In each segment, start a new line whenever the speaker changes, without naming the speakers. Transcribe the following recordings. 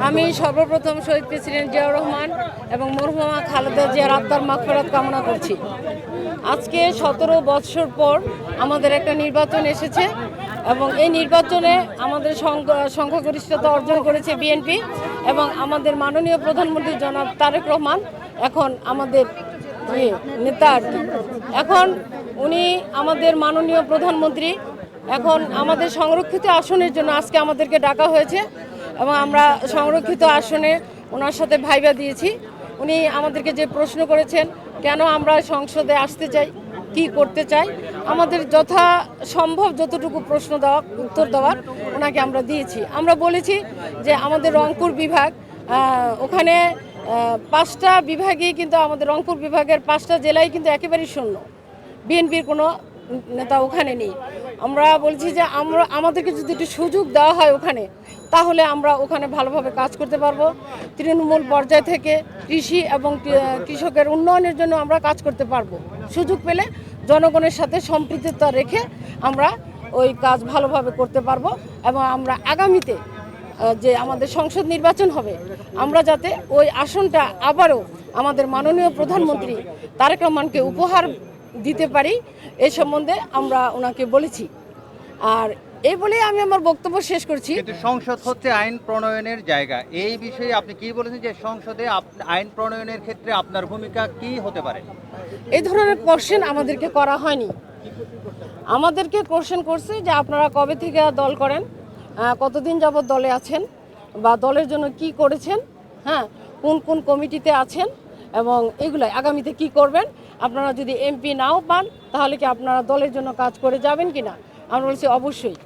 আমি সর্বপ্রথম শহীদ প্রেসিডেন্ট জিয়াউর রহমান এবং মরহুমা খালেদা জিয়ার আত্মার মাগফিরাত কামনা করছি। আজকে 17 বছর পর আমাদের একটা নির্বাচন এসেছে এবং এই নির্বাচনে আমাদের সংখ্যাগরিষ্ঠতা অর্জন করেছে বিএনপি এবং আমাদের মাননীয় প্রধানমন্ত্রী জনাব তারেক রহমান এখন আমাদের নেতা আর কি। এখন উনি আমাদের মাননীয় প্রধানমন্ত্রী, এখন আমাদের সংরক্ষিত আসনের জন্য আজকে আমাদেরকে ডাকা হয়েছে এবং আমরা সংরক্ষিত আসনে ওনার সাথে ভাইবা দিয়েছি। উনি আমাদেরকে যে প্রশ্ন করেছেন কেন আমরা সংসদে আসতে চাই, কি করতে চাই, আমাদের যথাসম্ভব যতটুকু প্রশ্ন দেওয়া উত্তর দেওয়ার ওনাকে আমরা দিয়েছি। আমরা বলেছি যে আমাদের রংপুর বিভাগ, ওখানে 5টা বিভাগই কিন্তু আমাদের রংপুর বিভাগের 5টা জেলায় কিন্তু একেবারেই শূন্য, বিএনপির কোনো নেতা ওখানে নেই। আমরা বলছি যে আমাদেরকে যদি একটু সুযোগ দেওয়া হয় ওখানে, তাহলে আমরা ওখানে ভালোভাবে কাজ করতে পারবো। তৃণমূল পর্যায় থেকে কৃষি এবং কৃষকের উন্নয়নের জন্য আমরা কাজ করতে পারবো। সুযোগ পেলে জনগণের সাথে সম্পৃক্ততা রেখে আমরা ওই কাজ ভালোভাবে করতে পারবো এবং আমরা আগামীতে যে আমাদের সংসদ নির্বাচন হবে, আমরা যাতে ওই আসনটা আবারও আমাদের মাননীয় প্রধানমন্ত্রী তারেক রহমানকে উপহার দিতে পারি, এই সম্বন্ধে আমরা ওনাকে বলেছি। আর এই বলে আমি আমার বক্তব্য শেষ করছি।
কিন্তু সংসদ হচ্ছে আইন প্রণয়নের জায়গা, এই বিষয়ে আপনি কি বলেছেন যে সংসদে আইন প্রণয়নের ক্ষেত্রে আপনার ভূমিকা কি হতে পারে?
এই ধরনের কোশ্চেন আমাদেরকে করা হয়নি। আমাদেরকে কোশ্চেন করছে যে আপনারা কবে থেকে দল করেন, কতদিন যাবত দলে আছেন বা দলের জন্য কি করেছেন, হ্যাঁ, কোন কোন কমিটিতে আছেন এবং এগুলাই আগামীতে কি করবেন। আপনারা যদি এমপি নাও পান তাহলে কি আপনারা দলের জন্য কাজ করে যাবেন কিনা? আমরা বলছি অবশ্যই,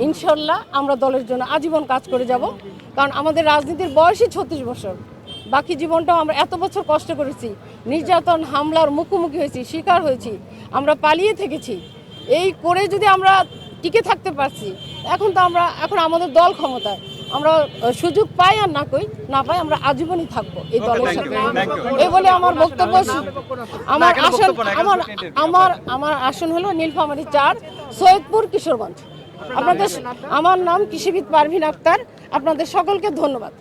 ইনশাল্লাহ আমরা দলের জন্য আজীবন কাজ করে যাব। কারণ আমাদের রাজনীতির বয়সই 36 বছর, বাকি জীবনটাও আমরা এত বছর কষ্ট করেছি, নির্যাতন হামলার মুখোমুখি হয়েছি, শিকার হয়েছি, আমরা পালিয়ে থেকেছি। এই করে যদি আমরা টিকে থাকতে পারছি, এখন আমাদের দল ক্ষমতায়, আমরা সুযোগ পাই আর না পাই আমরা আজীবনই থাকবো এই দলের সাথে। এই বলে আমার বক্তব্য। আমার আসন হলো নীলফামারী 4, সৈয়দপুর, কিশোরগঞ্জ। আমার নাম কৃষিবিদ পারভিন আক্তার। আপনাদের সকলকে ধন্যবাদ।